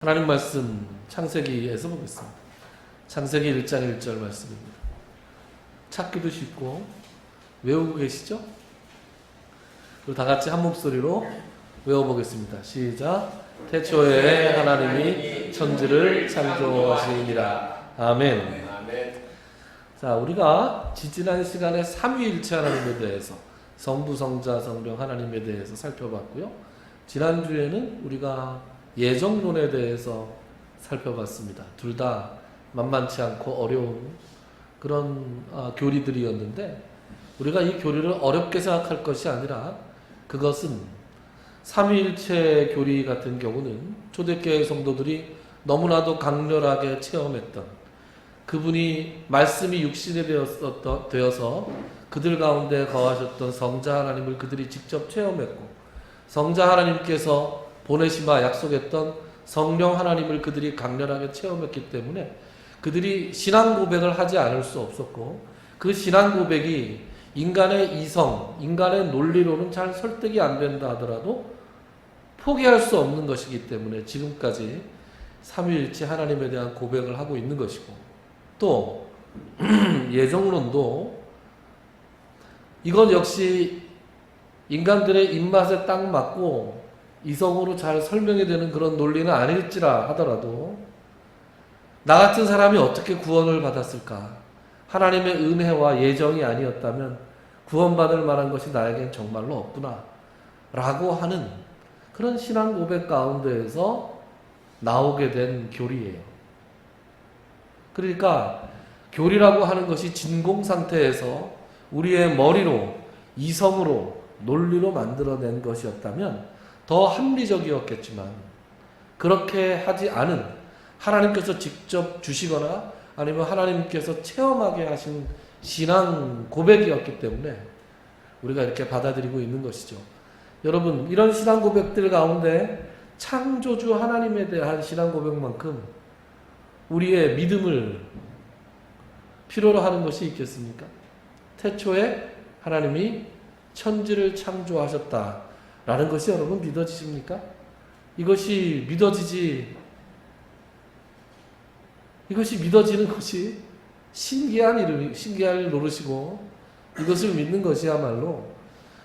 하나님 말씀 창세기에서 보겠습니다. 창세기 1장 1절 말씀입니다. 찾기도 쉽고 외우고 계시죠? 그리고 다 같이 한 목소리로 외워보겠습니다. 시작. 태초에 하나님이 천지를 창조하시니라. 아멘. 자, 우리가 지지난 시간에 삼위일체 하나님에 대해서 성부, 성자, 성령 하나님에 대해서 살펴봤고요. 지난주에는 우리가 예정론에 대해서 살펴봤습니다. 둘 다 만만치 않고 어려운 그런 교리들이었는데, 우리가 이 교리를 어렵게 생각할 것이 아니라 그것은 삼위일체 교리 같은 경우는 초대교회 성도들이 너무나도 강렬하게 체험했던, 그분이 말씀이 육신이 되어서 그들 가운데 거하셨던 성자 하나님을 그들이 직접 체험했고, 성자 하나님께서 보내시마 약속했던 성령 하나님을 그들이 강렬하게 체험했기 때문에 그들이 신앙 고백을 하지 않을 수 없었고, 그 신앙 고백이 인간의 이성, 인간의 논리로는 잘 설득이 안 된다 하더라도 포기할 수 없는 것이기 때문에 지금까지 삼위일체 하나님에 대한 고백을 하고 있는 것이고, 또 예정론도 이건 역시 인간들의 입맛에 딱 맞고 이성으로 잘 설명이 되는 그런 논리는 아닐지라 하더라도, 나 같은 사람이 어떻게 구원을 받았을까? 하나님의 은혜와 예정이 아니었다면 구원받을 만한 것이 나에겐 정말로 없구나 라고 하는 그런 신앙 고백 가운데에서 나오게 된 교리예요. 그러니까 교리라고 하는 것이 진공 상태에서 우리의 머리로, 이성으로, 논리로 만들어낸 것이었다면 더 합리적이었겠지만, 그렇게 하지 않은 하나님께서 직접 주시거나 아니면 하나님께서 체험하게 하신 신앙 고백이었기 때문에 우리가 이렇게 받아들이고 있는 것이죠. 여러분, 이런 신앙 고백들 가운데 창조주 하나님에 대한 신앙 고백만큼 우리의 믿음을 필요로 하는 것이 있겠습니까? 태초에 하나님이 천지를 창조하셨다 라는 것이 여러분 믿어지십니까? 이것이 믿어지는 것이 신기할 노릇이고, 이것을 믿는 것이야말로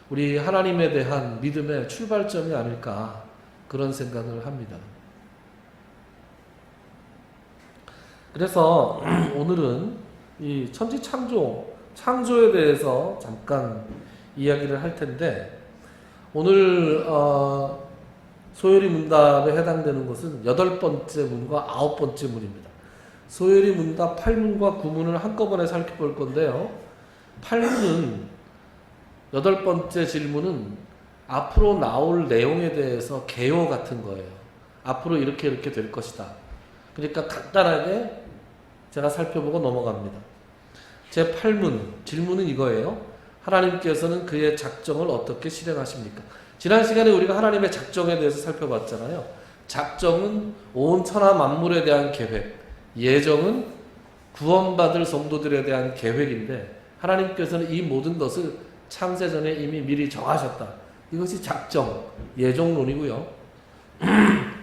우리 하나님에 대한 믿음의 출발점이 아닐까, 그런 생각을 합니다. 그래서 오늘은 이 천지 창조에 대해서 잠깐 이야기를 할 텐데, 오늘 소요리 문답에 해당되는 것은 8번째 문과 9번째 문입니다. 소요리 문답 8문과 9문을 한꺼번에 살펴볼 건데요. 8문은 8번째 질문은 앞으로 나올 내용에 대해서 개요 같은 거예요. 앞으로 이렇게 될 것이다. 그러니까 간단하게 제가 살펴보고 넘어갑니다. 제 8문 질문은 이거예요. 하나님께서는 그의 작정을 어떻게 실행하십니까? 지난 시간에 우리가 하나님의 작정에 대해서 살펴봤잖아요. 작정은 온 천하 만물에 대한 계획, 예정은 구원받을 성도들에 대한 계획인데, 하나님께서는 이 모든 것을 창세전에 이미 미리 정하셨다. 이것이 작정, 예정론이고요.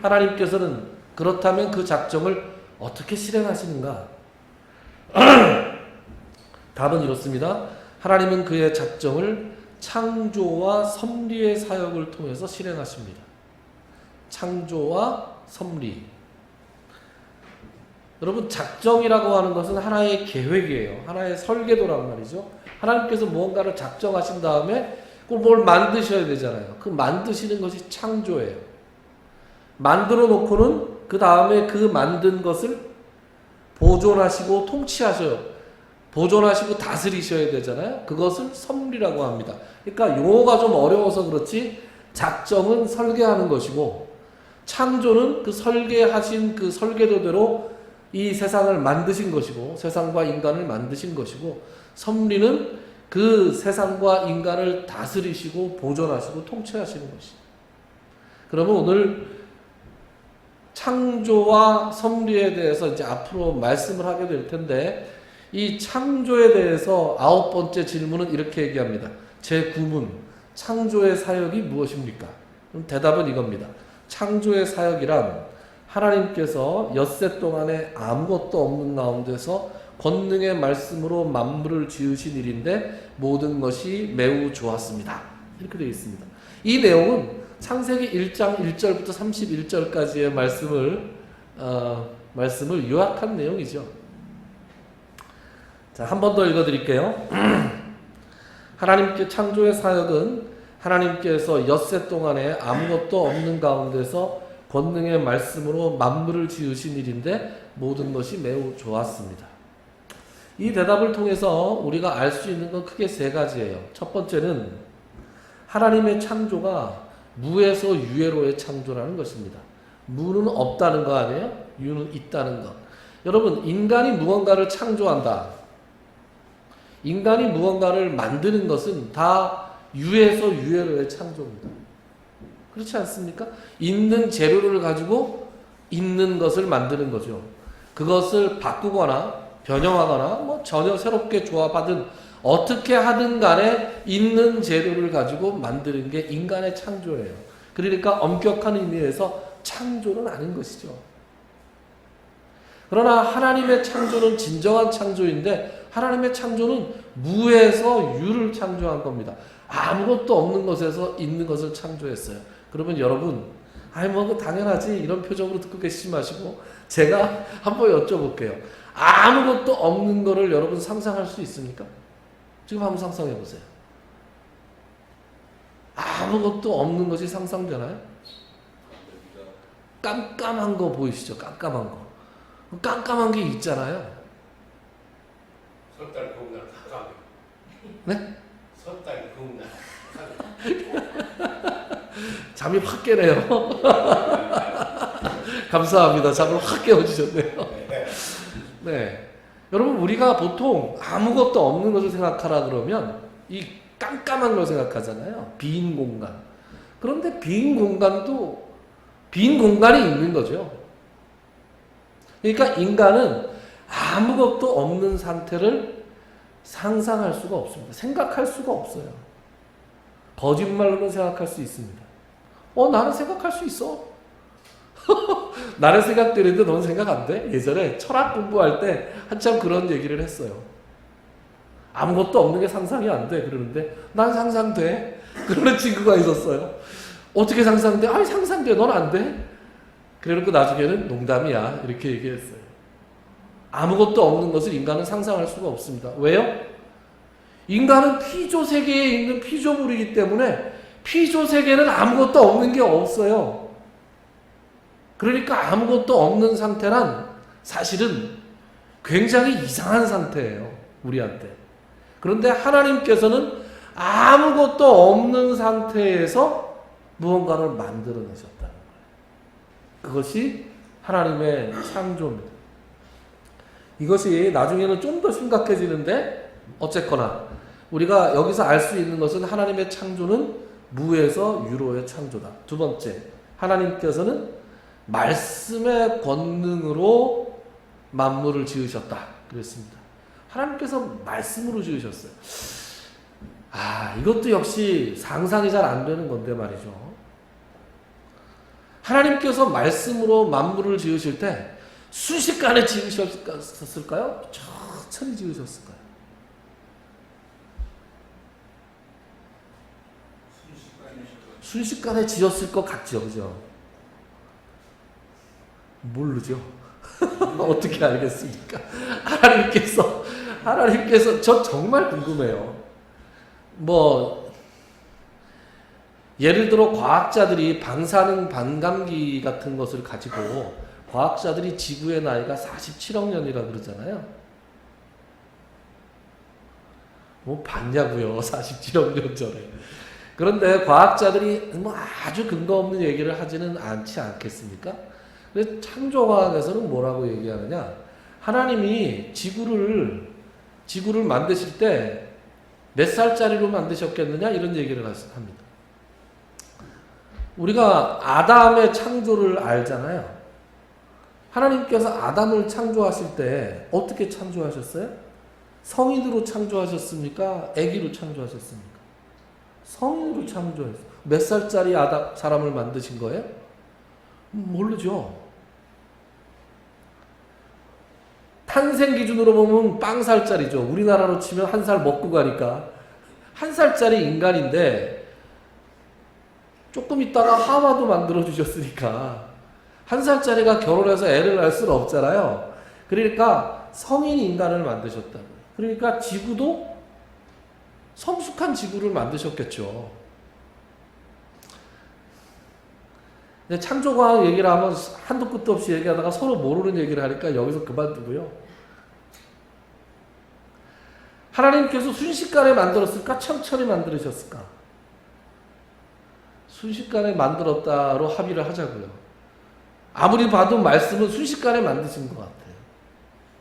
하나님께서는 그렇다면 그 작정을 어떻게 실행하시는가? 답은 이렇습니다. 하나님은 그의 작정을 창조와 섭리의 사역을 통해서 실행하십니다. 창조와 섭리. 여러분, 작정이라고 하는 것은 하나의 계획이에요. 하나의 설계도란 말이죠. 하나님께서 무언가를 작정하신 다음에 그걸 뭘 만드셔야 되잖아요. 그 만드시는 것이 창조예요. 만들어 놓고는 그 다음에 그 만든 것을 보존하시고 통치하셔요. 보존하시고 다스리셔야 되잖아요. 그것을 섭리라고 합니다. 그러니까 용어가 좀 어려워서 그렇지, 작정은 설계하는 것이고, 창조는 그 설계하신 그 설계도대로 이 세상을 만드신 것이고, 세상과 인간을 만드신 것이고, 섭리는 그 세상과 인간을 다스리시고 보존하시고 통치하시는 것이죠. 그러면 오늘 창조와 섭리에 대해서 이제 앞으로 말씀을 하게 될 텐데, 이 창조에 대해서 9번째 질문은 이렇게 얘기합니다. 제9문, 창조의 사역이 무엇입니까? 그럼 대답은 이겁니다. 창조의 사역이란 하나님께서 엿새 동안에 아무것도 없는 가운데서 권능의 말씀으로 만물을 지으신 일인데 모든 것이 매우 좋았습니다. 이렇게 되어 있습니다. 이 내용은 창세기 1장 1절부터 31절까지의 말씀을 요약한 내용이죠. 자, 한 번 더 읽어드릴게요. 하나님께 창조의 사역은 하나님께서 엿새 동안에 아무것도 없는 가운데서 권능의 말씀으로 만물을 지으신 일인데 모든 것이 매우 좋았습니다. 이 대답을 통해서 우리가 알 수 있는 건 크게 세 가지예요. 첫 번째는 하나님의 창조가 무에서 유에로의 창조라는 것입니다. 무는 없다는 거 아니에요? 유는 있다는 것. 여러분, 인간이 무언가를 창조한다. 인간이 무언가를 만드는 것은 다 유에서 유에로의 창조입니다. 그렇지 않습니까? 있는 재료를 가지고 있는 것을 만드는 거죠. 그것을 바꾸거나 변형하거나 뭐 전혀 새롭게 조합하든 어떻게 하든 간에 있는 재료를 가지고 만드는 게 인간의 창조예요. 그러니까 엄격한 의미에서 창조는 아닌 것이죠. 그러나 하나님의 창조는 진정한 창조인데 하나님의 창조는 무에서 유를 창조한 겁니다. 아무것도 없는 것에서 있는 것을 창조했어요. 그러면 여러분, 뭐 당연하지 이런 표정으로 듣고 계시지 마시고 제가 한번 여쭤볼게요. 아무것도 없는 거를 여러분 상상할 수 있습니까? 지금 한번 상상해 보세요. 아무것도 없는 것이 상상되나요? 깜깜한 거 보이시죠? 깜깜한 거. 깜깜한 게 있잖아요. 설달 더운 날 깜깜해. 네? 설달 더운 날 잠이 확 깨네요. 감사합니다. 잠을 확 깨워주셨네요. 네. 여러분, 우리가 보통 아무것도 없는 것을 생각하라 그러면 이 깜깜한 걸 생각하잖아요. 빈 공간. 그런데 빈 공간도 빈 공간이 있는 거죠. 그러니까 인간은 아무것도 없는 상태를 상상할 수가 없습니다. 생각할 수가 없어요. 거짓말로는 생각할 수 있습니다. 나는 생각할 수 있어. 나는 생각되는데 넌 생각 안 돼? 예전에 철학 공부할 때 한참 그런 얘기를 했어요. 아무것도 없는 게 상상이 안 돼. 그러는데 난 상상돼. 그러는 친구가 있었어요. 어떻게 상상돼? 아니 상상돼. 넌 안 돼? 그래놓고 나중에는 농담이야. 이렇게 얘기했어요. 아무것도 없는 것을 인간은 상상할 수가 없습니다. 왜요? 인간은 피조 세계에 있는 피조물이기 때문에 피조 세계는 아무것도 없는 게 없어요. 그러니까 아무것도 없는 상태란 사실은 굉장히 이상한 상태예요. 우리한테. 그런데 하나님께서는 아무것도 없는 상태에서 무언가를 만들어내셨다는 거예요. 그것이 하나님의 창조입니다. 이것이 나중에는 좀 더 심각해지는데 어쨌거나 우리가 여기서 알 수 있는 것은 하나님의 창조는 무에서 유로의 창조다. 두 번째, 하나님께서는 말씀의 권능으로 만물을 지으셨다. 그랬습니다. 하나님께서 말씀으로 지으셨어요. 이것도 역시 상상이 잘 안 되는 건데 말이죠. 하나님께서 말씀으로 만물을 지으실 때 순식간에 지으셨을까요? 천천히 지으셨을까요? 순식간에 지었을 것 같죠, 그죠? 모르죠. 어떻게 알겠습니까? 하나님께서 저 정말 궁금해요. 예를 들어 과학자들이 방사능 반감기 같은 것을 가지고 과학자들이 지구의 나이가 47억 년이라 그러잖아요. 봤냐고요, 47억 년 전에. 그런데 과학자들이 아주 근거 없는 얘기를 하지는 않지 않겠습니까? 그래서 창조과학에서는 뭐라고 얘기하느냐? 하나님이 지구를 만드실 때 몇 살짜리로 만드셨겠느냐? 이런 얘기를 합니다. 우리가 아담의 창조를 알잖아요. 하나님께서 아담을 창조하실 때 어떻게 창조하셨어요? 성인으로 창조하셨습니까? 아기로 창조하셨습니까? 성인으로 창조했어요. 몇 살짜리 사람을 만드신 거예요? 모르죠. 탄생 기준으로 보면 빵살짜리죠. 우리나라로 치면 한 살 먹고 가니까 한 살짜리 인간인데 조금 있다가 하와도 만들어 주셨으니까 한 살짜리가 결혼해서 애를 낳을 수는 없잖아요. 그러니까 성인 인간을 만드셨다. 그러니까 지구도 성숙한 지구를 만드셨겠죠. 창조과학 얘기를 하면 한도 끝도 없이 얘기하다가 서로 모르는 얘기를 하니까 여기서 그만두고요. 하나님께서 순식간에 만들었을까? 천천히 만들으셨을까? 순식간에 만들었다로 합의를 하자고요. 아무리 봐도 말씀은 순식간에 만드신 것 같아요.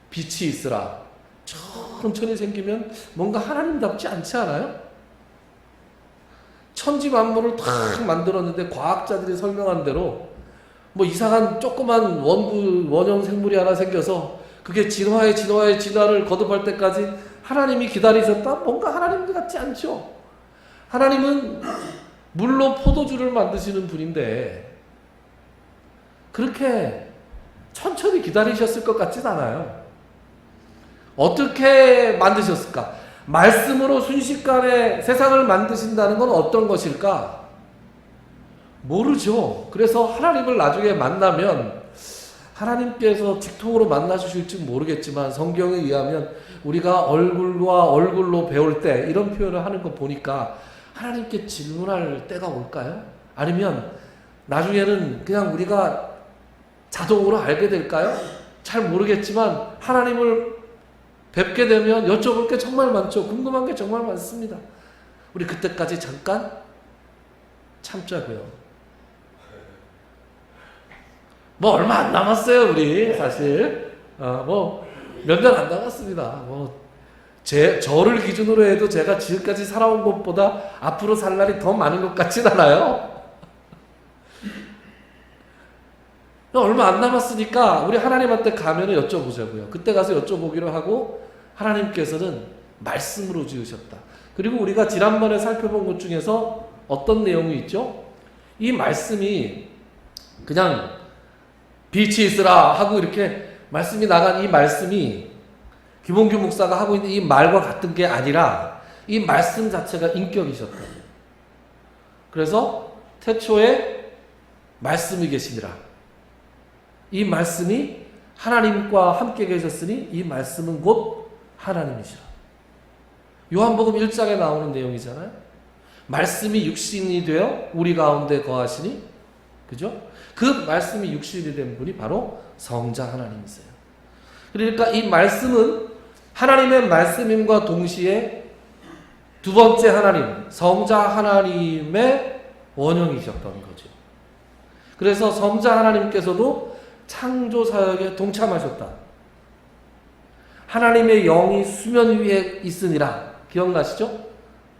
빛이 있으라. 천천히 생기면 뭔가 하나님답지 않지 않아요? 천지 만물을 탁 만들었는데 과학자들이 설명한 대로 뭐 이상한 조그만 원형 생물이 하나 생겨서 그게 진화를 거듭할 때까지 하나님이 기다리셨다? 뭔가 하나님 같지 않죠? 하나님은 물로 포도주를 만드시는 분인데 그렇게 천천히 기다리셨을 것 같진 않아요. 어떻게 만드셨을까? 말씀으로 순식간에 세상을 만드신다는 건 어떤 것일까? 모르죠. 그래서 하나님을 나중에 만나면 하나님께서 직통으로 만나주실지 모르겠지만 성경에 의하면 우리가 얼굴과 얼굴로 배울 때 이런 표현을 하는 거 보니까 하나님께 질문할 때가 올까요? 아니면 나중에는 그냥 우리가 자동으로 알게 될까요? 잘 모르겠지만 하나님을 뵙게 되면 여쭤볼 게 정말 많죠. 궁금한 게 정말 많습니다. 우리 그때까지 잠깐 참자고요. 뭐 얼마 안 남았어요, 우리 사실. 뭐 몇 년 안 남았습니다. 뭐 저를 기준으로 해도 제가 지금까지 살아온 것보다 앞으로 살 날이 더 많은 것 같진 않아요. 얼마 안 남았으니까 우리 하나님한테 가면은 여쭤보자고요. 그때 가서 여쭤보기로 하고 하나님께서는 말씀으로 지으셨다. 그리고 우리가 지난번에 살펴본 것 중에서 어떤 내용이 있죠? 이 말씀이 그냥 빛이 있으라 하고 이렇게 말씀이 나간 이 말씀이 김홍규 목사가 하고 있는 이 말과 같은 게 아니라 이 말씀 자체가 인격이셨다. 그래서 태초에 말씀이 계시니라. 이 말씀이 하나님과 함께 계셨으니 이 말씀은 곧 하나님이시라. 요한복음 1장에 나오는 내용이잖아요. 말씀이 육신이 되어 우리 가운데 거하시니, 그죠? 그 말씀이 육신이 된 분이 바로 성자 하나님이세요. 그러니까 이 말씀은 하나님의 말씀임과 동시에 두 번째 하나님, 성자 하나님의 원형이셨던 거죠. 그래서 성자 하나님께서도 창조 사역에 동참하셨다. 하나님의 영이 수면 위에 있으니라. 기억나시죠?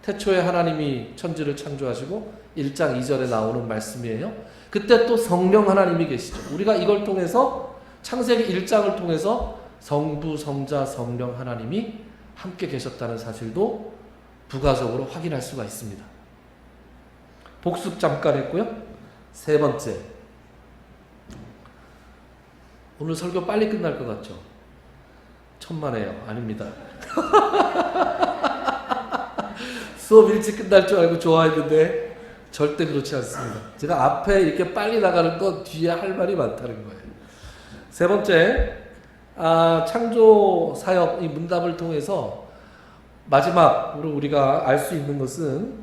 태초에 하나님이 천지를 창조하시고 1장 2절에 나오는 말씀이에요. 그때 또 성령 하나님이 계시죠. 우리가 이걸 통해서 창세기 1장을 통해서 성부, 성자, 성령 하나님이 함께 계셨다는 사실도 부가적으로 확인할 수가 있습니다. 복습 잠깐 했고요. 세 번째. 오늘 설교 빨리 끝날 것 같죠? 천만에요. 아닙니다. 수업 일찍 끝날 줄 알고 좋아했는데 절대 그렇지 않습니다. 제가 앞에 이렇게 빨리 나가는 건 뒤에 할 말이 많다는 거예요. 세 번째, 창조 사역 이 문답을 통해서 마지막으로 우리가 알 수 있는 것은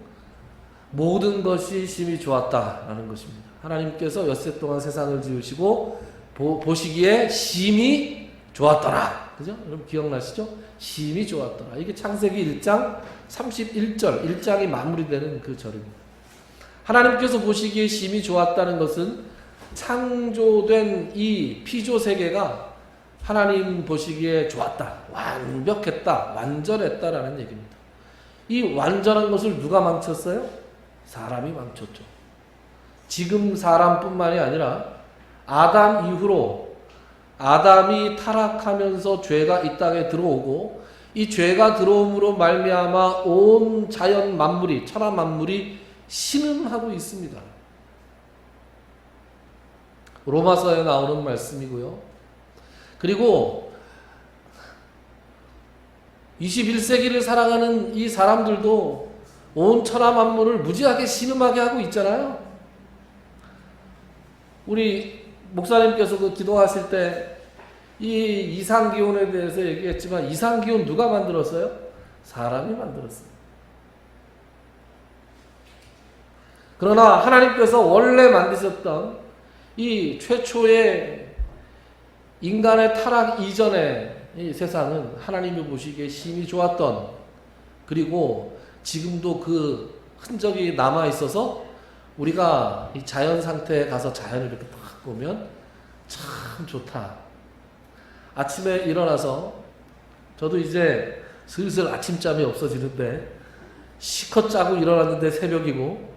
모든 것이 심히 좋았다라는 것입니다. 하나님께서 엿새 동안 세상을 지으시고 보시기에 심히 좋았더라. 그죠? 여러분 기억나시죠? 심히 좋았더라. 이게 창세기 1장 31절, 1장이 마무리되는 그 절입니다. 하나님께서 보시기에 심히 좋았다는 것은 창조된 이 피조 세계가 하나님 보시기에 좋았다, 완벽했다, 완전했다라는 얘기입니다. 이 완전한 것을 누가 망쳤어요? 사람이 망쳤죠. 지금 사람뿐만이 아니라 아담 이후로 아담이 타락하면서 죄가 이 땅에 들어오고 이 죄가 들어옴으로 말미암아 온 자연 만물이, 천하 만물이 신음하고 있습니다. 로마서에 나오는 말씀이고요. 그리고 21세기를 살아가는 이 사람들도 온 천하 만물을 무지하게 신음하게 하고 있잖아요. 우리 목사님께서 그 기도하실 때 이 이상기온에 대해서 얘기했지만 이상기온 누가 만들었어요? 사람이 만들었어요. 그러나 하나님께서 원래 만드셨던 이 최초의 인간의 타락 이전의 이 세상은 하나님이 보시기에 심히 좋았던, 그리고 지금도 그 흔적이 남아 있어서 우리가 이 자연 상태에 가서 자연을 이렇게 딱 보면 참 좋다. 아침에 일어나서 저도 이제 슬슬 아침잠이 없어지는데 시컷 자고 일어났는데 새벽이고,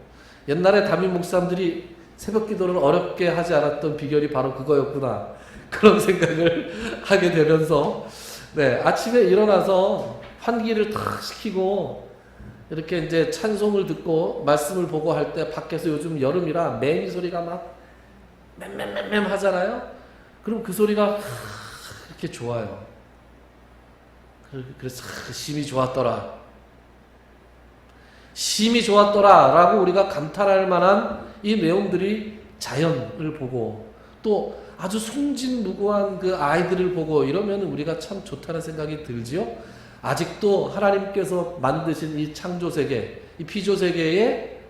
옛날에 담임 목사님들이 새벽 기도를 어렵게 하지 않았던 비결이 바로 그거였구나, 그런 생각을 하게 되면서, 네, 아침에 일어나서 환기를 탁 시키고 이렇게 이제 찬송을 듣고 말씀을 보고 할 때 밖에서 요즘 여름이라 매미 소리가 막 맴맴맴맴 하잖아요. 그럼 그 소리가 이렇게 좋아요. 그래서 심히 좋았더라. 심히 좋았더라 라고 우리가 감탄할 만한 이 내용들이 자연을 보고 또 아주 순진무구한 그 아이들을 보고 이러면 우리가 참 좋다는 생각이 들지요. 아직도 하나님께서 만드신 이 창조세계, 이 피조세계에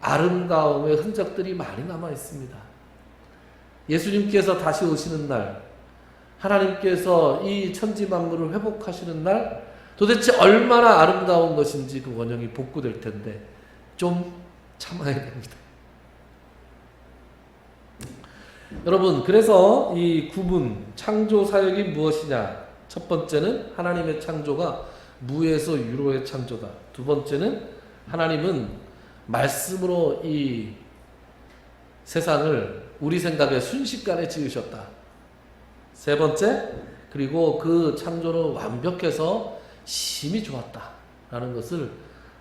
아름다움의 흔적들이 많이 남아 있습니다. 예수님께서 다시 오시는 날, 하나님께서 이 천지만물을 회복하시는 날, 도대체 얼마나 아름다운 것인지 그 원형이 복구될 텐데 좀 참아야 됩니다. 여러분, 그래서 이 구분, 창조 사역이 무엇이냐? 첫 번째는 하나님의 창조가 무에서 유로의 창조다. 두 번째는 하나님은 말씀으로 이 세상을 우리 생각에 순식간에 지으셨다. 세 번째, 그리고 그 창조는 완벽해서 심히 좋았다 라는 것을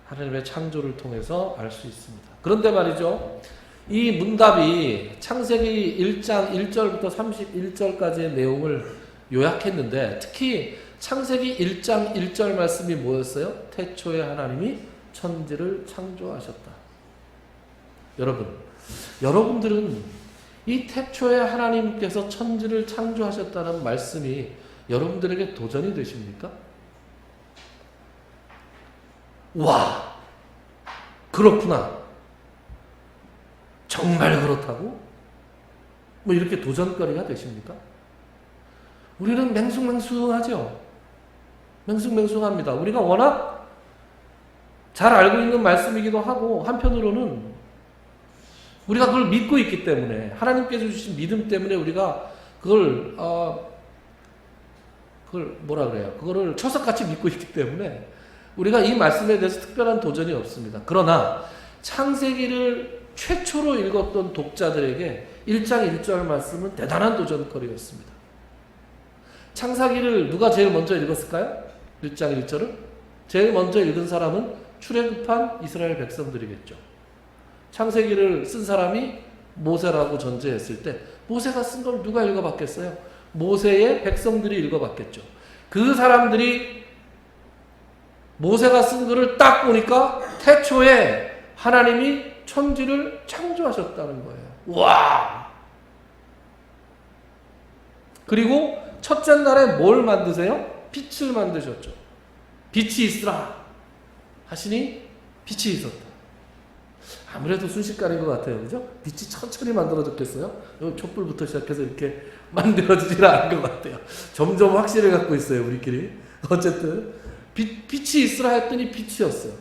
하나님의 창조를 통해서 알 수 있습니다. 그런데 말이죠, 이 문답이 창세기 1장 1절부터 31절까지의 내용을 요약했는데, 특히 창세기 1장 1절 말씀이 뭐였어요? 태초에 하나님이 천지를 창조하셨다. 여러분들은 이 태초에 하나님께서 천지를 창조하셨다는 말씀이 여러분들에게 도전이 되십니까? 와, 그렇구나. 정말 그렇다고? 뭐 이렇게 도전거리가 되십니까? 우리는 맹숭맹숭하죠. 맹숭맹숭합니다. 우리가 워낙 잘 알고 있는 말씀이기도 하고, 한편으로는 우리가 그걸 믿고 있기 때문에, 하나님께서 주신 믿음 때문에 우리가 그걸 뭐라 그래요? 그거를 초석같이 믿고 있기 때문에 우리가 이 말씀에 대해서 특별한 도전이 없습니다. 그러나 창세기를 최초로 읽었던 독자들에게 1장 1절 말씀은 대단한 도전거리였습니다. 창세기를 누가 제일 먼저 읽었을까요? 1장 1절을? 제일 먼저 읽은 사람은 출애굽한 이스라엘 백성들이겠죠. 창세기를 쓴 사람이 모세라고 전제했을 때 모세가 쓴 걸 누가 읽어봤겠어요? 모세의 백성들이 읽어봤겠죠. 그 사람들이 모세가 쓴 글을 딱 보니까 태초에 하나님이 천지를 창조하셨다는 거예요. 와! 그리고 첫째 날에 뭘 만드세요? 빛을 만드셨죠. 빛이 있으라 하시니 빛이 있었다. 아무래도 순식간인 것 같아요. 그죠? 빛이 천천히 만들어졌겠어요? 촛불부터 시작해서 이렇게 만들어지질 않은 것 같아요. 점점 확신을 갖고 있어요, 우리끼리. 어쨌든 빛이 있으라 했더니 빛이었어요.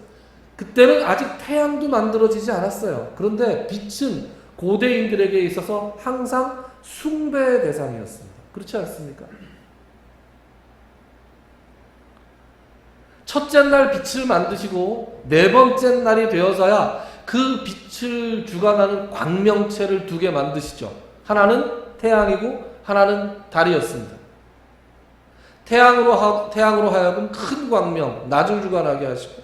그때는 아직 태양도 만들어지지 않았어요. 그런데 빛은 고대인들에게 있어서 항상 숭배의 대상이었습니다. 그렇지 않습니까? 첫째 날 빛을 만드시고 네 번째 날이 되어서야 그 빛을 주관하는 광명체를 두 개 만드시죠. 하나는 태양이고 하나는 달이었습니다. 태양으로 하여금 큰 광명, 낮을 주관하게 하시고,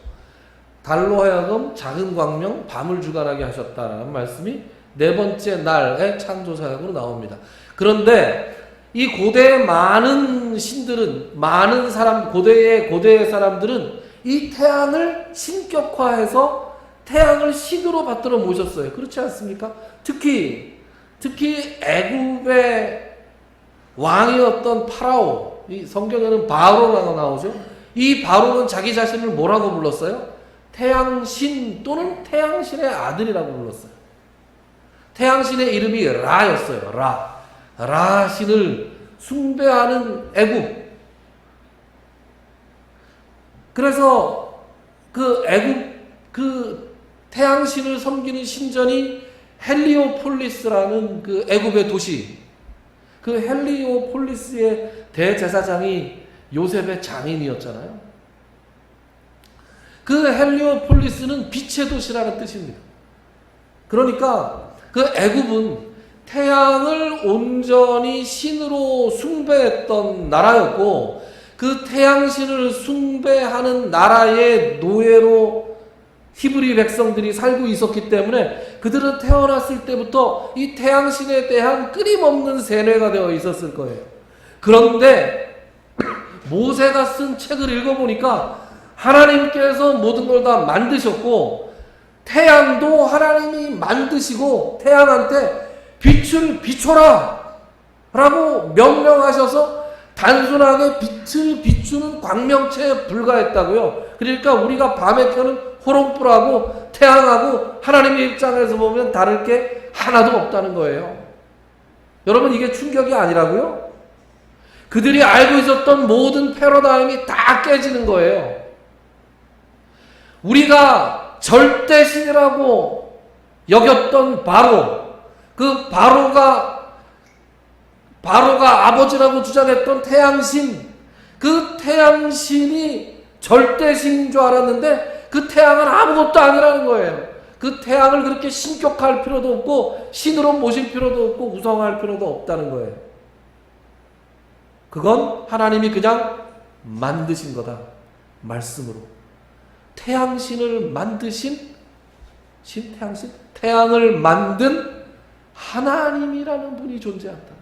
달로 하여금 작은 광명, 밤을 주관하게 하셨다라는 말씀이 네 번째 날의 창조 사역으로 나옵니다. 그런데 이 고대의 많은 많은 신들은, 많은 사람, 고대의 사람들은 이 태양을 신격화해서 태양을 신으로 받들어 모셨어요. 그렇지 않습니까? 특히 애굽의 왕이었던 파라오, 이 성경에는 바로라고 나오죠. 이 바로는 자기 자신을 뭐라고 불렀어요? 태양신 또는 태양신의 아들이라고 불렀어요. 태양신의 이름이 라였어요. 라 신을 숭배하는 애굽. 그래서 그 태양신을 섬기는 신전이 헬리오폴리스라는 그 애굽의 도시. 그 헬리오폴리스의 대제사장이 요셉의 장인이었잖아요. 그 헬리오폴리스는 빛의 도시라는 뜻입니다. 그러니까 그 애굽은 태양을 온전히 신으로 숭배했던 나라였고, 그 태양신을 숭배하는 나라의 노예로 히브리 백성들이 살고 있었기 때문에 그들은 태어났을 때부터 이 태양신에 대한 끊임없는 세뇌가 되어 있었을 거예요. 그런데 모세가 쓴 책을 읽어보니까 하나님께서 모든 걸 다 만드셨고, 태양도 하나님이 만드시고 태양한테 빛을 비춰라 라고 명령하셔서 단순하게 빛을 비추는 광명체에 불과했다고요. 그러니까 우리가 밤에 켜는 호롱불하고 태양하고 하나님의 입장에서 보면 다를 게 하나도 없다는 거예요. 여러분, 이게 충격이 아니라고요? 그들이 알고 있었던 모든 패러다임이 다 깨지는 거예요. 우리가 절대신이라고 여겼던 그 바로가 아버지라고 주장했던 태양신, 그 태양신이 절대신인 줄 알았는데 그 태양은 아무것도 아니라는 거예요. 그 태양을 그렇게 신격할 필요도 없고 신으로 모실 필요도 없고 우상할 필요도 없다는 거예요. 그건 하나님이 그냥 만드신 거다. 말씀으로. 태양신을 만드신 태양신? 태양을 만든 하나님이라는 분이 존재한다.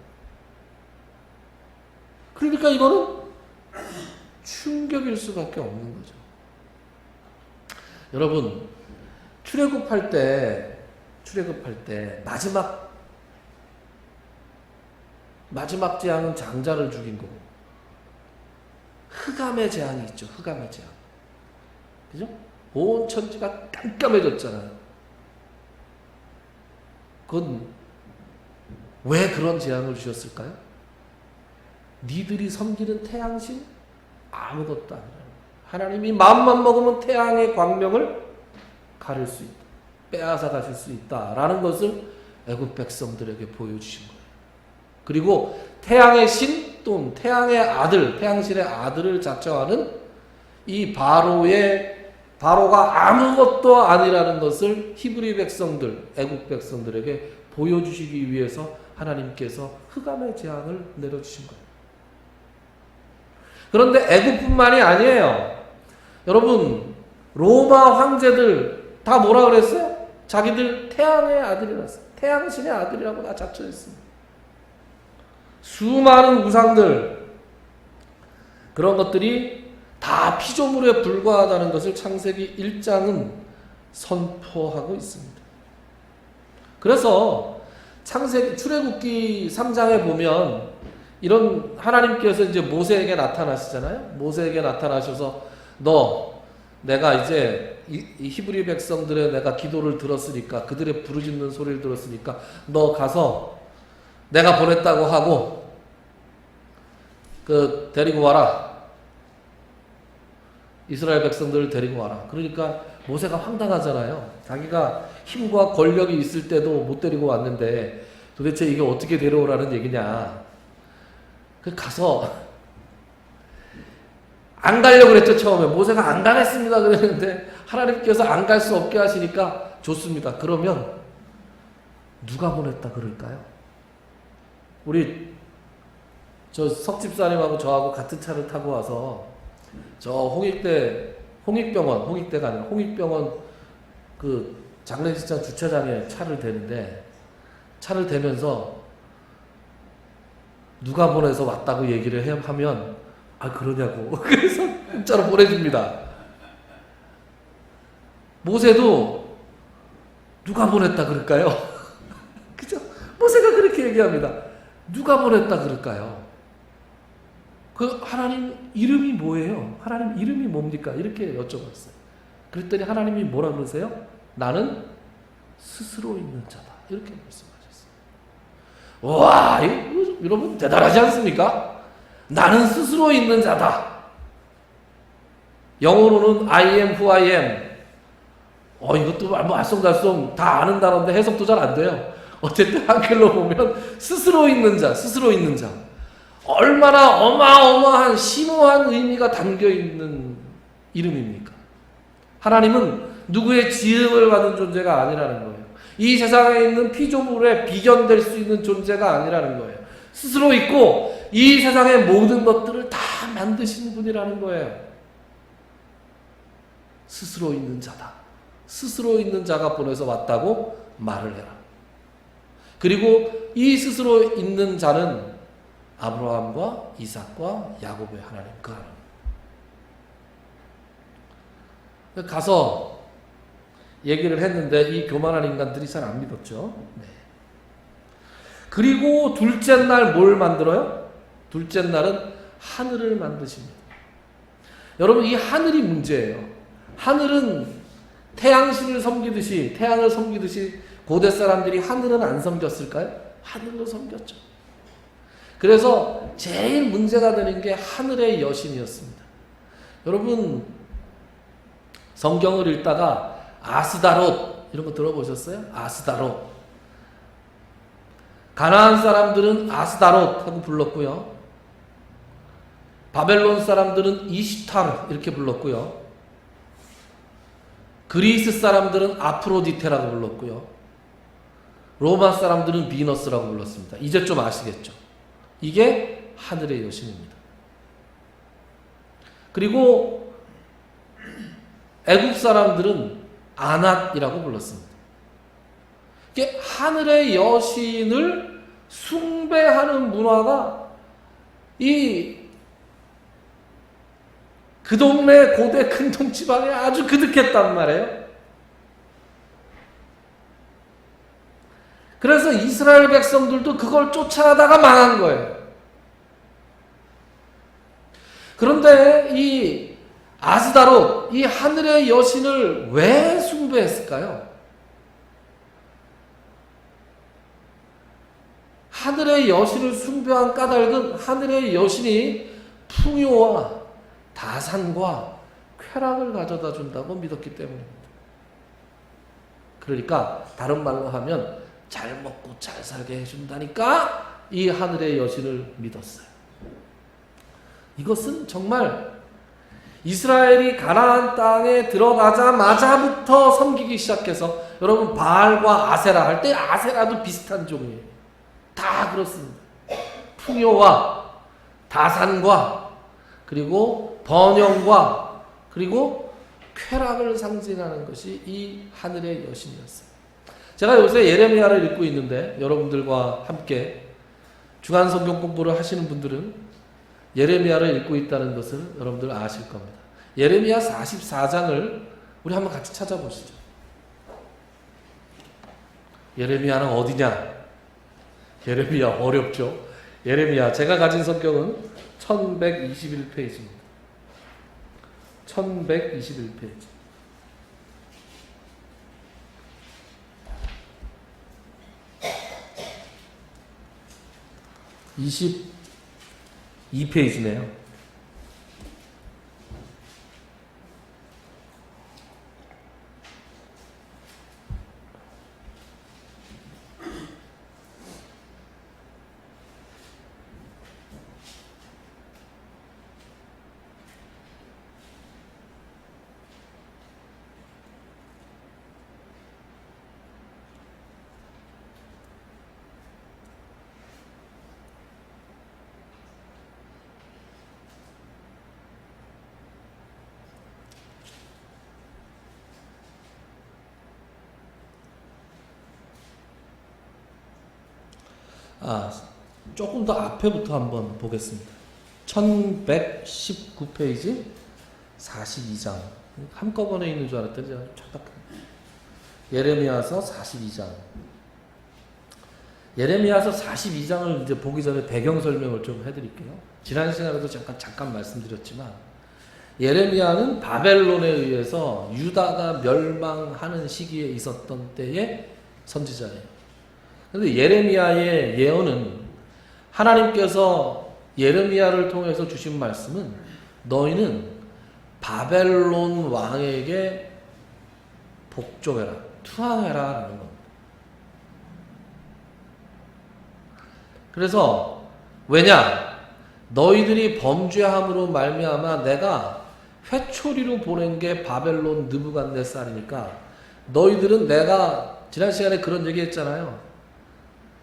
그러니까 이거는 충격일 수밖에 없는 거죠. 여러분, 출애굽할 때 마지막 재앙은 장자를 죽인 거고, 흑암의 재앙이 있죠. 흑암의 재앙. 그죠? 온 천지가 깜깜해졌잖아요. 그건 왜 그런 재앙을 주셨을까요? 니들이 섬기는 태양신 아무것도 아니라 하나님이 마음만 먹으면 태양의 광명을 가릴 수 있다, 빼앗아 가실 수 있다라는 것을 애굽 백성들에게 보여주신 거예요. 그리고 태양의 신 또는 태양의 아들, 태양신의 아들을 자처하는 이 바로가 아무것도 아니라는 것을 히브리 백성들, 애굽 백성들에게 보여주시기 위해서 하나님께서 흑암의 재앙을 내려주신 거예요. 그런데 애굽뿐만이 아니에요. 여러분, 로마 황제들 다 뭐라 그랬어요? 자기들 태양의 아들이라서, 태양신의 아들이라고 다 자처했습니다. 수많은 우상들, 그런 것들이 다 피조물에 불과하다는 것을 창세기 1장은 선포하고 있습니다. 그래서 출애굽기 3장에 보면 이런 하나님께서 이제 모세에게 나타나시잖아요. 모세에게 나타나셔서 내가 이제 이 히브리 백성들의 내가 기도를 들었으니까, 그들의 부르짖는 소리를 들었으니까 너 가서 내가 보냈다고 하고 데리고 와라. 이스라엘 백성들을 데리고 와라. 그러니까 모세가 황당하잖아요. 자기가 힘과 권력이 있을 때도 못 데리고 왔는데 도대체 이게 어떻게 데려오라는 얘기냐. 가서 안 가려고 그랬죠. 처음에 모세가 안 가겠습니다 그랬는데 하나님께서 안 갈 수 없게 하시니까 좋습니다. 그러면 누가 보냈다 그럴까요? 우리 저 석집사님하고 저하고 같은 차를 타고 와서 저 홍익병원 그 장례식장 주차장에 차를 대는데, 차를 대면서 누가 보내서 왔다고 얘기를 하면 그러냐고 그래서 문자로 보내줍니다. 모세도 누가 보냈다 그럴까요? 그죠? 모세가 그렇게 얘기합니다. 누가 보냈다 그럴까요? 그 하나님 이름이 뭐예요? 하나님 이름이 뭡니까? 이렇게 여쭤봤어요. 그랬더니 하나님이 뭐라 그러세요? 나는 스스로 있는 자다. 이렇게 말씀하셨어요. 와, 여러분 대단하지 않습니까? 나는 스스로 있는 자다. 영어로는 I am who I am. 이것도 뭐 알쏭달쏭 다 아는 단어인데 해석도 잘 안 돼요. 어쨌든 한글로 보면 스스로 있는 자, 스스로 있는 자. 얼마나 어마어마한 심오한 의미가 담겨 있는 이름입니까? 하나님은 누구의 지음을 받은 존재가 아니라는 거예요. 이 세상에 있는 피조물에 비견될 수 있는 존재가 아니라는 거예요. 스스로 있고 이 세상의 모든 것들을 다 만드신 분이라는 거예요. 스스로 있는 자다. 스스로 있는 자가 보내서 왔다고 말을 해라. 그리고 이 스스로 있는 자는 아브라함과 이삭과 야곱의 하나님, 그 하나님. 가서 얘기를 했는데 이 교만한 인간들이 잘 안 믿었죠. 네. 그리고 둘째 날 뭘 만들어요? 둘째 날은 하늘을 만드십니다. 여러분, 이 하늘이 문제예요. 하늘은 태양신을 섬기듯이, 태양을 섬기듯이 고대 사람들이 하늘은 안 섬겼을까요? 하늘로 섬겼죠. 그래서 제일 문제가 되는 게 하늘의 여신이었습니다. 여러분, 성경을 읽다가 아스다롯 이런 거 들어보셨어요? 아스다롯. 가나안 사람들은 아스다롯 하고 불렀고요. 바벨론 사람들은 이시타르 이렇게 불렀고요. 그리스 사람들은 아프로디테라고 불렀고요. 로마 사람들은 비너스라고 불렀습니다. 이제 좀 아시겠죠? 이게 하늘의 여신입니다. 그리고 애국 사람들은 아낫이라고 불렀습니다. 이게 하늘의 여신을 숭배하는 문화가 그 동네 고대 큰동 지방에 아주 그득했단 말이에요. 그래서 이스라엘 백성들도 그걸 쫓아가다가 망한 거예요. 그런데 이 아스다롯, 이 하늘의 여신을 왜 숭배했을까요? 하늘의 여신을 숭배한 까닭은 하늘의 여신이 풍요와 다산과 쾌락을 가져다 준다고 믿었기 때문입니다. 그러니까 다른 말로 하면 잘 먹고 잘 살게 해준다니까 이 하늘의 여신을 믿었어요. 이것은 정말 이스라엘이 가나안 땅에 들어가자마자부터 섬기기 시작해서, 여러분 바알과 아세라 할 때 아세라도 비슷한 종이에요. 다 그렇습니다. 풍요와 다산과 그리고 번영과 그리고 쾌락을 상징하는 것이 이 하늘의 여신이었어요. 제가 요새 예레미야를 읽고 있는데, 여러분들과 함께 중간 성경 공부를 하시는 분들은 예레미야를 읽고 있다는 것을 여러분들 아실 겁니다. 예레미야 44장을 우리 한번 같이 찾아보시죠. 예레미야는 어디냐? 예레미야 어렵죠? 예레미야, 제가 가진 성경은 1121페이지입니다. 1121페이지. 22페이지네요. 조금 더 앞에부터 한번 보겠습니다. 1119페이지 42장. 한꺼번에 있는 줄 알았더니 제가 착각했네요. 예레미야서 42장. 예레미야서 42장을 이제 보기 전에 배경 설명을 좀 해드릴게요. 지난 시간에도 잠깐 말씀드렸지만, 예레미야는 바벨론에 의해서 유다가 멸망하는 시기에 있었던 때의 선지자예요. 그런데 예레미야의 예언은 하나님께서 예레미야를 통해서 주신 말씀은 너희는 바벨론 왕에게 복종해라, 투항해라 라는 겁니다. 그래서 왜냐? 너희들이 범죄함으로 말미암아 내가 회초리로 보낸 게 바벨론 느부갓네살이니까 너희들은, 내가 지난 시간에 그런 얘기 했잖아요.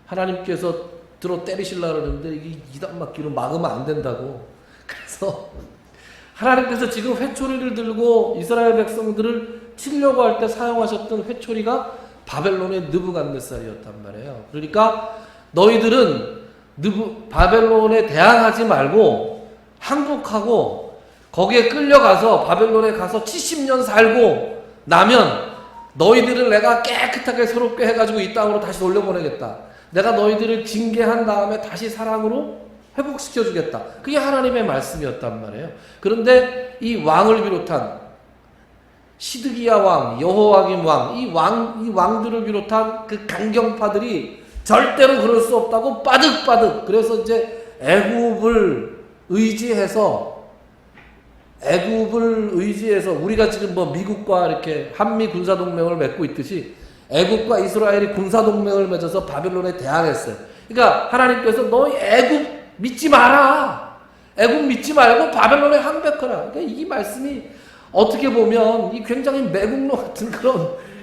하나님께서 들어 때리시려고 그러는데 이게 이단 막기로 막으면 안 된다고. 그래서 하나님께서 지금 회초리를 들고 이스라엘 백성들을 치려고 할 때 사용하셨던 회초리가 바벨론의 느부갓네살이었단 말이에요. 그러니까 너희들은 바벨론에 대항하지 말고 항복하고 거기에 끌려가서 바벨론에 가서 70년 살고 나면 너희들을 내가 깨끗하게 새롭게 해가지고 이 땅으로 다시 돌려보내겠다. 내가 너희들을 징계한 다음에 다시 사랑으로 회복시켜주겠다. 그게 하나님의 말씀이었단 말이에요. 그런데 이 왕을 비롯한 시드기야 왕, 여호와김 왕, 이 왕들을 비롯한 그 강경파들이 절대로 그럴 수 없다고 빠득빠득. 그래서 이제 애굽을 의지해서 우리가 지금 뭐 미국과 이렇게 한미 군사 동맹을 맺고 있듯이 애굽과 이스라엘이 군사 동맹을 맺어서 바벨론에 대항했어요. 그러니까 하나님께서 너희 애굽 믿지 마라. 애굽 믿지 말고 바벨론에 항백하라. 그러니까 이 말씀이 어떻게 보면 이 굉장히 매국노 같은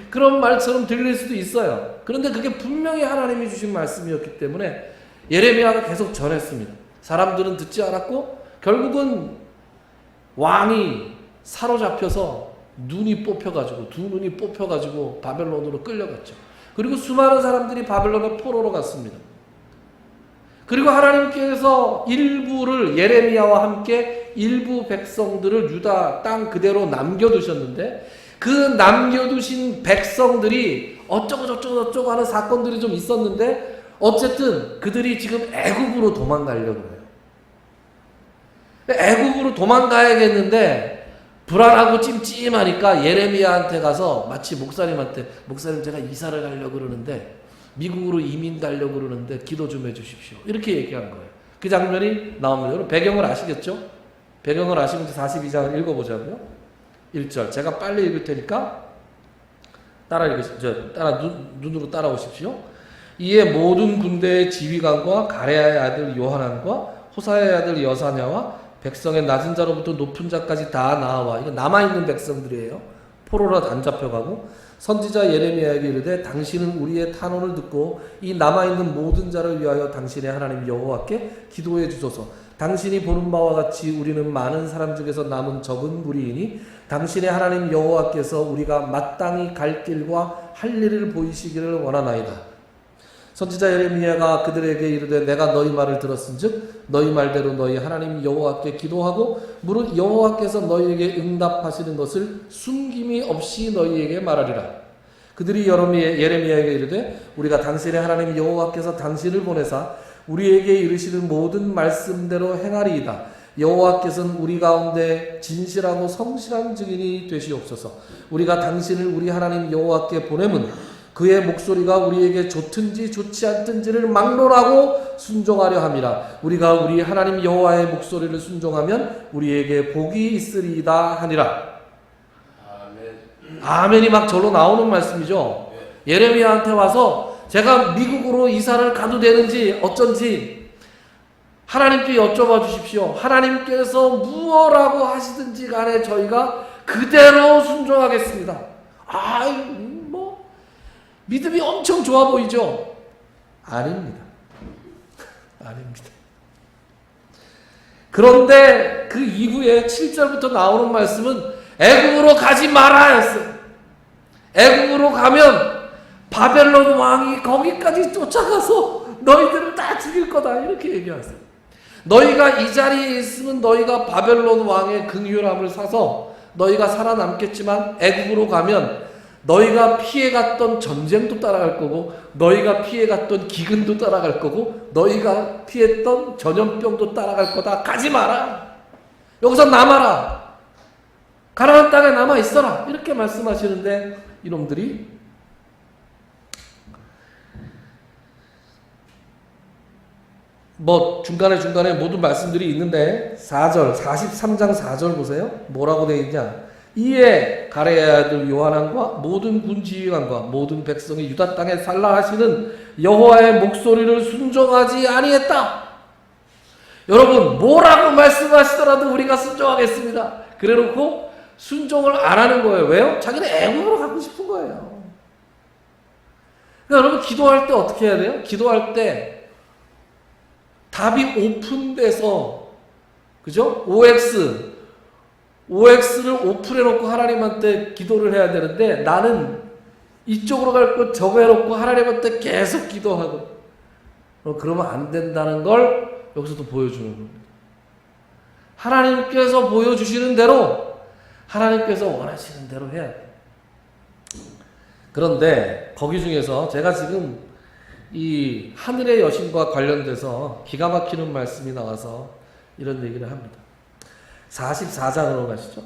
그런 말처럼 들릴 수도 있어요. 그런데 그게 분명히 하나님이 주신 말씀이었기 때문에 예레미야가 계속 전했습니다. 사람들은 듣지 않았고 결국은 왕이 사로잡혀서 두 눈이 뽑혀가지고 바벨론으로 끌려갔죠. 그리고 수많은 사람들이 바벨론의 포로로 갔습니다. 그리고 하나님께서 일부를, 예레미야와 함께 일부 백성들을 유다 땅 그대로 남겨두셨는데, 그 남겨두신 백성들이 어쩌고 하는 사건들이 좀 있었는데, 어쨌든 그들이 지금 애굽으로 도망가려고 해요. 애굽으로 도망가야겠는데 불안하고 찜찜하니까 예레미야한테 가서, 마치 목사님 제가 이사를 가려고 그러는데, 미국으로 이민 가려고 그러는데 기도 좀 해주십시오. 이렇게 얘기한 거예요. 그 장면이 나옵니다. 여러분 배경을 아시겠죠? 배경을 아시면 42장을 읽어보자고요. 1절. 제가 빨리 읽을 테니까 눈으로 따라오십시오. 이에 모든 군대의 지휘관과 가레야의 아들 요하난과 호사야의 아들 여사냐와 백성의 낮은 자로부터 높은 자까지 다 나와. 이거 남아있는 백성들이에요. 포로라 안 잡혀가고. 선지자 예레미야에게 이르되 당신은 우리의 탄원을 듣고 이 남아있는 모든 자를 위하여 당신의 하나님 여호와께 기도해 주소서. 당신이 보는 바와 같이 우리는 많은 사람 중에서 남은 적은 무리이니 당신의 하나님 여호와께서 우리가 마땅히 갈 길과 할 일을 보이시기를 원하나이다. 선지자 예레미야가 그들에게 이르되 내가 너희 말을 들었은즉 너희 말대로 너희 하나님 여호와께 기도하고 무릇 여호와께서 너희에게 응답하시는 것을 숨김이 없이 너희에게 말하리라. 그들이 예레미야에게 이르되 우리가 당신의 하나님 여호와께서 당신을 보내사 우리에게 이르시는 모든 말씀대로 행하리이다. 여호와께서는 우리 가운데 진실하고 성실한 증인이 되시옵소서. 우리가 당신을 우리 하나님 여호와께 보내면 그의 목소리가 우리에게 좋든지 좋지 않든지를 막론하고 순종하려 함이라. 우리가 우리 하나님 여호와의 목소리를 순종하면 우리에게 복이 있으리이다 하니라. 아멘이 막 절로 나오는 말씀이죠. 예레미야한테 와서 제가 미국으로 이사를 가도 되는지 어쩐지 하나님께 여쭤봐 주십시오. 하나님께서 무엇라고 하시든지 간에 저희가 그대로 순종하겠습니다. 믿음이 엄청 좋아 보이죠? 아닙니다. 아닙니다. 그런데 그 이후에 7절부터 나오는 말씀은 애굽으로 가지 마라 했어요. 애굽으로 가면 바벨론 왕이 거기까지 쫓아가서 너희들을 다 죽일 거다. 이렇게 얘기하세요. 너희가 이 자리에 있으면 너희가 바벨론 왕의 긍휼함을 사서 너희가 살아남겠지만 애국으로 가면 너희가 피해갔던 전쟁도 따라갈 거고 너희가 피해갔던 기근도 따라갈 거고 너희가 피했던 전염병도 따라갈 거다. 가지 마라. 여기서 남아라. 가나안 땅에 남아 있어라. 이렇게 말씀하시는데 이놈들이 뭐 중간에 모든 말씀들이 있는데 4절 43장 4절 보세요. 뭐라고 되어 있냐. 이에 가레의 아들 요하난과 모든 군 지휘관과 모든 백성이 유다 땅에 살라 하시는 여호와의 목소리를 순종하지 아니했다. 여러분 뭐라고 말씀하시더라도 우리가 순종하겠습니다. 그래놓고 순종을 안 하는 거예요. 왜요? 자기는 애국으로 가고 싶은 거예요. 그러니까 여러분 기도할 때 어떻게 해야 돼요? 기도할 때 답이 오픈돼서 그죠? OX를 오픈해놓고 하나님한테 기도를 해야 되는데 나는 이쪽으로 갈 거 저거 해놓고 하나님한테 계속 기도하고 그러면 안 된다는 걸 여기서도 보여주는 겁니다. 하나님께서 보여주시는 대로 하나님께서 원하시는 대로 해야 돼요. 그런데 거기 중에서 제가 지금 이 하늘의 여신과 관련돼서 기가 막히는 말씀이 나와서 이런 얘기를 합니다. 44장으로 가시죠.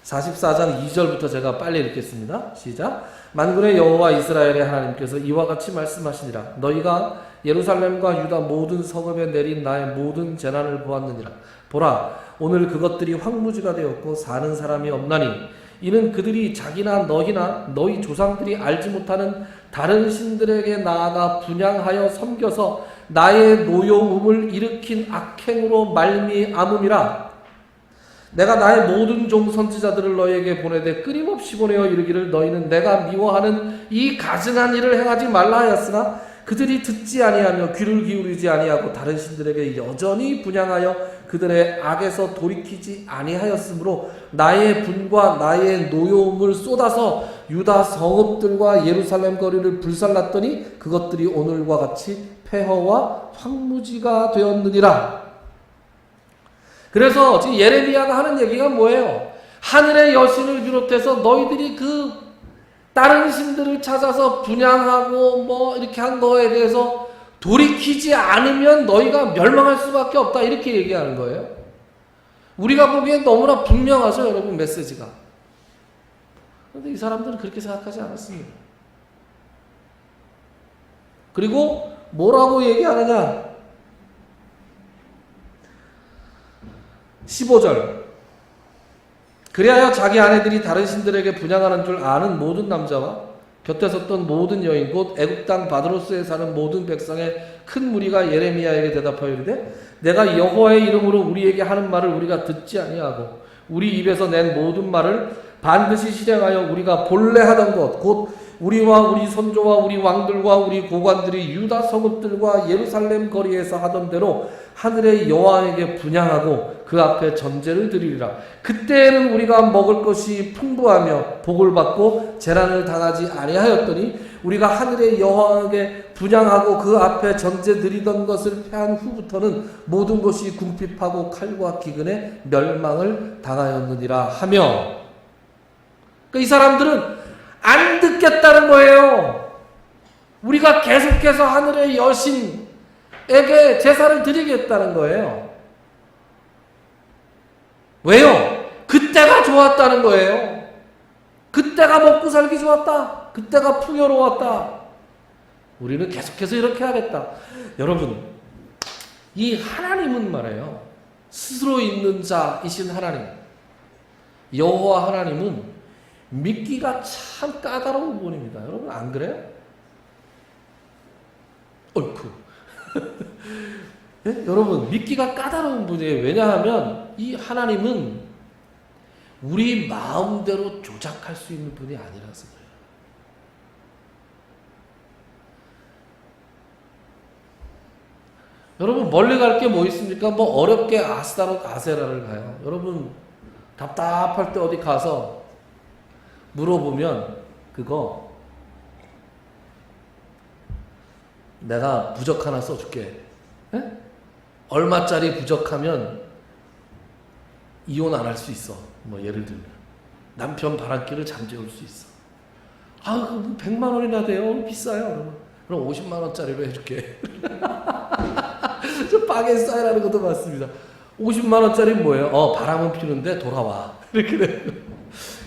44장 2절부터 제가 빨리 읽겠습니다. 시작. 만군의 여호와 이스라엘의 하나님께서 이와 같이 말씀하시니라. 너희가 예루살렘과 유다 모든 성읍에 내린 나의 모든 재난을 보았느니라. 보라, 오늘 그것들이 황무지가 되었고 사는 사람이 없나니 이는 그들이 자기나 너희나 너희 조상들이 알지 못하는 다른 신들에게 나아가 분향하여 섬겨서 나의 노여움을 일으킨 악행으로 말미암음이라. 내가 나의 모든 종 선지자들을 너희에게 보내되 끊임없이 보내어 이르기를 너희는 내가 미워하는 이 가증한 일을 행하지 말라 하였으나 그들이 듣지 아니하며 귀를 기울이지 아니하고 다른 신들에게 여전히 분향하여 그들의 악에서 돌이키지 아니하였으므로 나의 분과 나의 노여움을 쏟아서 유다 성읍들과 예루살렘 거리를 불살랐더니 그것들이 오늘과 같이 폐허와 황무지가 되었느니라. 그래서 지금 예레미야가 하는 얘기가 뭐예요? 하늘의 여신을 비롯해서 너희들이 그 다른 신들을 찾아서 분향하고 뭐 이렇게 한 거에 대해서 돌이키지 않으면 너희가 멸망할 수밖에 없다. 이렇게 얘기하는 거예요. 우리가 보기엔 너무나 분명하죠, 여러분, 메시지가. 그런데 이 사람들은 그렇게 생각하지 않았습니다. 그리고 뭐라고 얘기하느냐? 15절. 그리하여 자기 아내들이 다른 신들에게 분향하는 줄 아는 모든 남자와 곁에 섰던 모든 여인 곧 애굽 땅 바드로스에 사는 모든 백성의 큰 무리가 예레미야에게 대답하여 이르되 내가 여호와의 이름으로 우리에게 하는 말을 우리가 듣지 아니하고 우리 입에서 낸 모든 말을 반드시 실행하여 우리가 본래 하던 것 곧 우리와 우리 선조와 우리 왕들과 우리 고관들이 유다 성읍들과 예루살렘 거리에서 하던 대로 하늘의 여호와에게 분향하고 그 앞에 전제를 드리리라. 그때에는 우리가 먹을 것이 풍부하며 복을 받고 재난을 당하지 아니하였더니 우리가 하늘의 여호와에게 분향하고 그 앞에 전제 드리던 것을 패한 후부터는 모든 것이 궁핍하고 칼과 기근에 멸망을 당하였느니라 하며, 그러니까 이 사람들은 안 듣겠다는 거예요. 우리가 계속해서 하늘의 여신에게 제사를 드리겠다는 거예요. 왜요? 그때가 좋았다는 거예요. 그때가 먹고 살기 좋았다. 그때가 풍요로웠다. 우리는 계속해서 이렇게 하겠다. 여러분, 이 하나님은 말이에요. 스스로 있는 자이신 하나님, 여호와 하나님은 믿기가 참 까다로운 분입니다. 여러분 안 그래요? 옳고. 네? 여러분 믿기가 까다로운 분이에요. 왜냐하면 이 하나님은 우리 마음대로 조작할 수 있는 분이 아니라서 그래요. 여러분 멀리 갈 게 뭐 있습니까? 뭐 어렵게 아스다롯 아세라를 가요. 여러분 답답할 때 어디 가서 물어보면 그거 내가 부적 하나 써줄게. 에? 얼마짜리 부적하면 이혼 안 할 수 있어. 뭐 예를 들면 남편 바람길을 잠재울 수 있어. 아, 그 100만 원이나 돼요. 비싸요. 그럼 50만 원짜리로 해줄게. 저 빵에 쌓이라는 것도 맞습니다. 50만 원짜리는 뭐예요? 바람은 피는데 돌아와. 이렇게 돼요.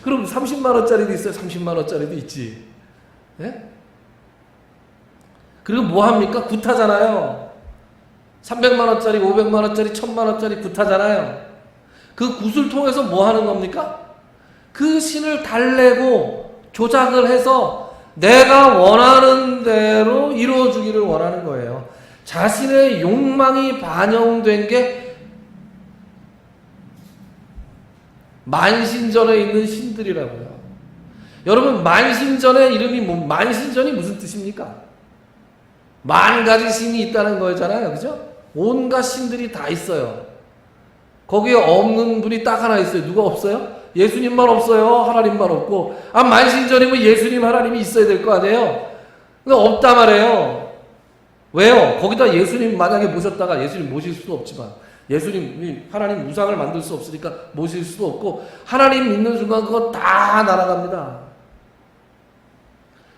그럼 30만 원짜리도 있어요. 30만 원짜리도 있지. 예? 그리고 뭐 합니까? 굿하잖아요. 300만 원짜리, 500만 원짜리, 1000만 원짜리 굿하잖아요. 그 굿을 통해서 뭐 하는 겁니까? 그 신을 달래고 조작을 해서 내가 원하는 대로 이루어주기를 원하는 거예요. 자신의 욕망이 반영된 게 만신전에 있는 신들이라고요. 여러분, 만신전의 이름이 만신전이 무슨 뜻입니까? 만 가지 신이 있다는 거잖아요. 그죠? 온갖 신들이 다 있어요. 거기에 없는 분이 딱 하나 있어요. 누가 없어요? 예수님만 없어요. 하나님만 없고. 만신전이면 예수님, 하나님이 있어야 될 거 아니에요? 근데 없단 말이에요. 왜요? 거기다 예수님 만약에 모셨다가 예수님 모실 수도 없지만 예수님이 하나님 우상을 만들 수 없으니까 모실 수도 없고 하나님 믿는 순간 그거 다 날아갑니다.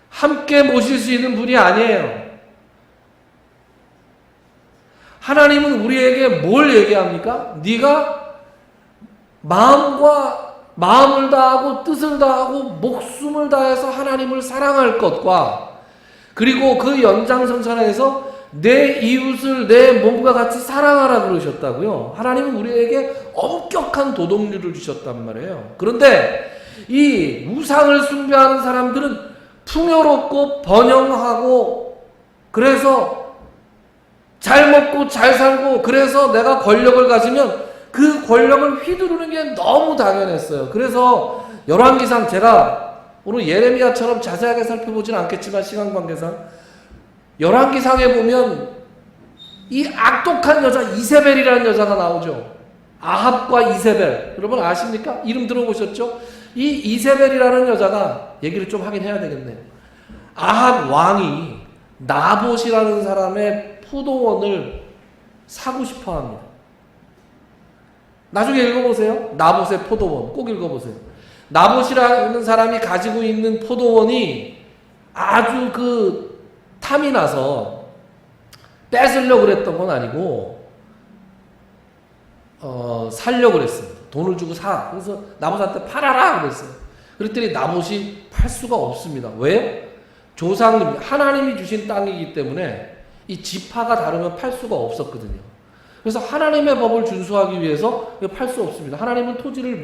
함께 모실 수 있는 분이 아니에요. 하나님은 우리에게 뭘 얘기합니까? 네가 마음을 다하고 뜻을 다하고 목숨을 다해서 하나님을 사랑할 것과 그리고 그 연장선상에서 내 이웃을 내 몸과 같이 사랑하라 그러셨다고요. 하나님은 우리에게 엄격한 도덕률을 주셨단 말이에요. 그런데 이 우상을 숭배하는 사람들은 풍요롭고 번영하고 그래서 잘 먹고 잘 살고 그래서 내가 권력을 가지면 그 권력을 휘두르는 게 너무 당연했어요. 그래서 열왕기상 제가 오늘 예레미야처럼 자세하게 살펴보진 않겠지만 시간 관계상 열왕기상에 보면 이 악독한 여자 이세벨이라는 여자가 나오죠. 아합과 이세벨. 여러분 아십니까? 이름 들어보셨죠? 이 이세벨이라는 여자가 얘기를 좀 하긴 해야 되겠네요. 아합 왕이 나봇이라는 사람의 포도원을 사고 싶어 합니다. 나중에 읽어보세요. 나봇의 포도원 꼭 읽어보세요. 나봇이라는 사람이 가지고 있는 포도원이 아주 그 탐이 나서 뺏으려고 그랬던 건 아니고 살려고 그랬습니다. 돈을 주고 사. 그래서 나봇한테 팔아라 그랬어요. 그랬더니 나봇이 팔 수가 없습니다. 왜요? 조상님, 하나님이 주신 땅이기 때문에 이 지파가 다르면 팔 수가 없었거든요. 그래서 하나님의 법을 준수하기 위해서 팔 수 없습니다. 하나님은 토지를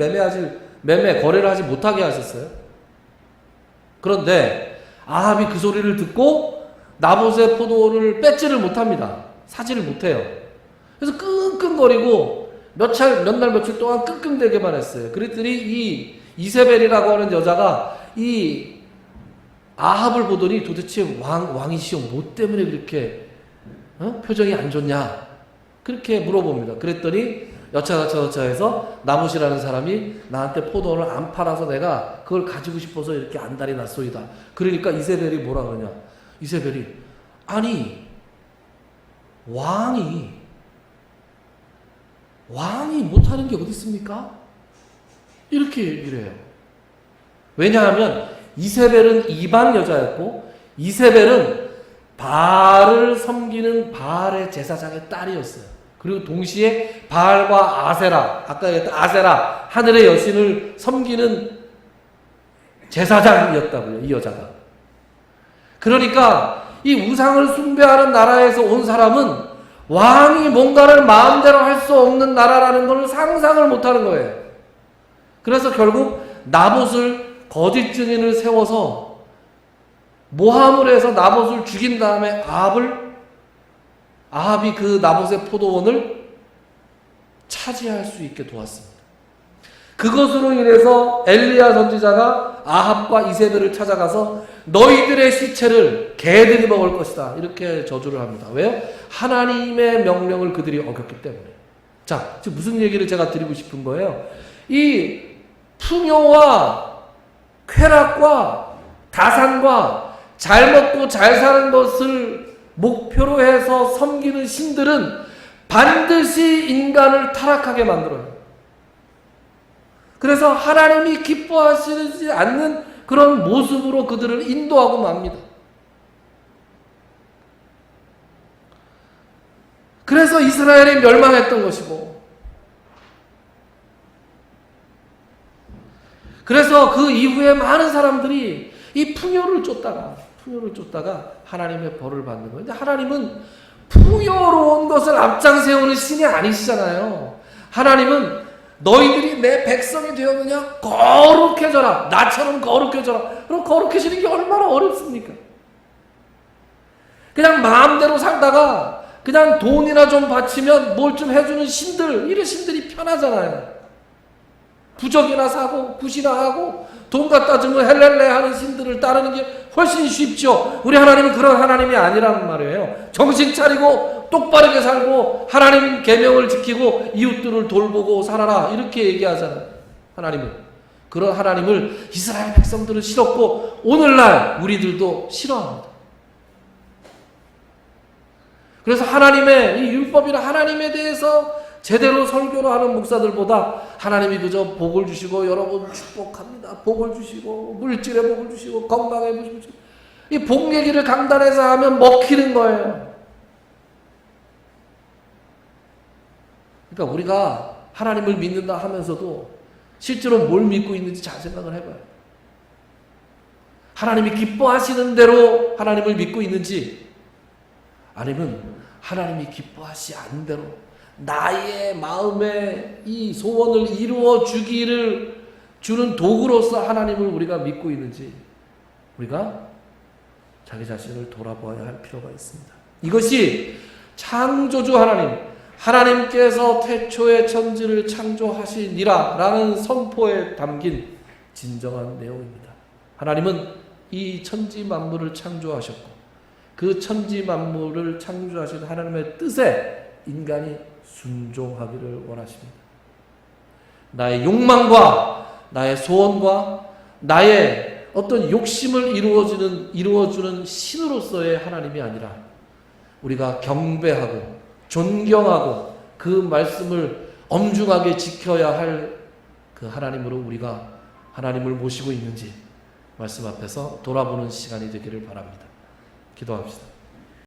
거래를 하지 못하게 하셨어요. 그런데 아합이 그 소리를 듣고 나봇의 포도를 뺏지를 못합니다. 사지를 못해요. 그래서 끙끙거리고 몇 날 며칠 동안 끙끙대게만 했어요. 그랬더니 이 이세벨이라고 하는 여자가 이 아합을 보더니 도대체 왕이시여 뭐 때문에 그렇게 표정이 안 좋냐 그렇게 물어봅니다. 그랬더니 여차여차해서 나봇이라는 사람이 나한테 포도원을 안 팔아서 내가 그걸 가지고 싶어서 이렇게 안달이 났소이다. 그러니까 이세벨이 뭐라 그러냐. 이세벨이 아니 왕이 못하는 게 어디 있습니까? 이렇게 얘기를 해요. 왜냐하면 이세벨은 이방 여자였고 이세벨은 바알을 섬기는 바알의 제사장의 딸이었어요. 그리고 동시에 바알과 아세라, 아까 얘기했던 아세라, 하늘의 여신을 섬기는 제사장이었다고요, 이 여자가. 그러니까 이 우상을 숭배하는 나라에서 온 사람은 왕이 뭔가를 마음대로 할 수 없는 나라라는 걸 상상을 못하는 거예요. 그래서 결국 나봇을 거짓 증인을 세워서 모함을 해서 나봇을 죽인 다음에 아합이 그 나봇의 포도원을 차지할 수 있게 도왔습니다. 그것으로 인해서 엘리야 선지자가 아합과 이세벨을 찾아가서 너희들의 시체를 개들이 먹을 것이다 이렇게 저주를 합니다. 왜요? 하나님의 명령을 그들이 어겼기 때문에. 자, 지금 무슨 얘기를 제가 드리고 싶은 거예요? 이 풍요와 쾌락과 다산과 잘 먹고 잘 사는 것을 목표로 해서 섬기는 신들은 반드시 인간을 타락하게 만들어요. 그래서 하나님이 기뻐하시지 않는 그런 모습으로 그들을 인도하고 맙니다. 그래서 이스라엘이 멸망했던 것이고, 그래서 그 이후에 많은 사람들이 이 풍요를 쫓다가 하나님의 벌을 받는 거예요. 근데 하나님은 풍요로운 것을 앞장 세우는 신이 아니시잖아요. 하나님은 너희들이 내 백성이 되었느냐? 거룩해져라. 나처럼 거룩해져라. 그럼 거룩해지는 게 얼마나 어렵습니까? 그냥 마음대로 살다가 그냥 돈이나 좀 바치면 뭘 좀 해주는 신들, 이런 신들이 편하잖아요. 부적이나 사고 굿이나 하고 돈 갖다 주면 헬렐레 하는 신들을 따르는 게 훨씬 쉽죠. 우리 하나님은 그런 하나님이 아니란 말이에요. 정신 차리고 똑바르게 살고 하나님 계명을 지키고 이웃들을 돌보고 살아라, 이렇게 얘기하잖아요. 하나님은 그런 하나님을 이스라엘 백성들은 싫었고 오늘날 우리들도 싫어합니다. 그래서 하나님의 이 율법이나 하나님에 대해서 제대로 설교를 하는 목사들보다 하나님이 그저 복을 주시고 여러분 축복합니다, 복을 주시고 물질에 복을 주시고 건강에 복을 주시고, 이 복 얘기를 강단에서 하면 먹히는 거예요. 그러니까 우리가 하나님을 믿는다 하면서도 실제로 뭘 믿고 있는지 잘 생각을 해봐요. 하나님이 기뻐하시는 대로 하나님을 믿고 있는지, 아니면 하나님이 기뻐하시지 않는 대로 나의 마음에 이 소원을 이루어 주기를 주는 도구로서 하나님을 우리가 믿고 있는지, 우리가 자기 자신을 돌아보아야 할 필요가 있습니다. 이것이 창조주 하나님께서 태초에 천지를 창조하시니라 라는 선포에 담긴 진정한 내용입니다. 하나님은 이 천지 만물을 창조하셨고 그 천지 만물을 창조하신 하나님의 뜻에 인간이 순종하기를 원하십니다. 나의 욕망과 나의 소원과 나의 어떤 욕심을 이루어주는 신으로서의 하나님이 아니라 우리가 경배하고 존경하고 그 말씀을 엄중하게 지켜야 할 그 하나님으로 우리가 하나님을 모시고 있는지 말씀 앞에서 돌아보는 시간이 되기를 바랍니다. 기도합시다.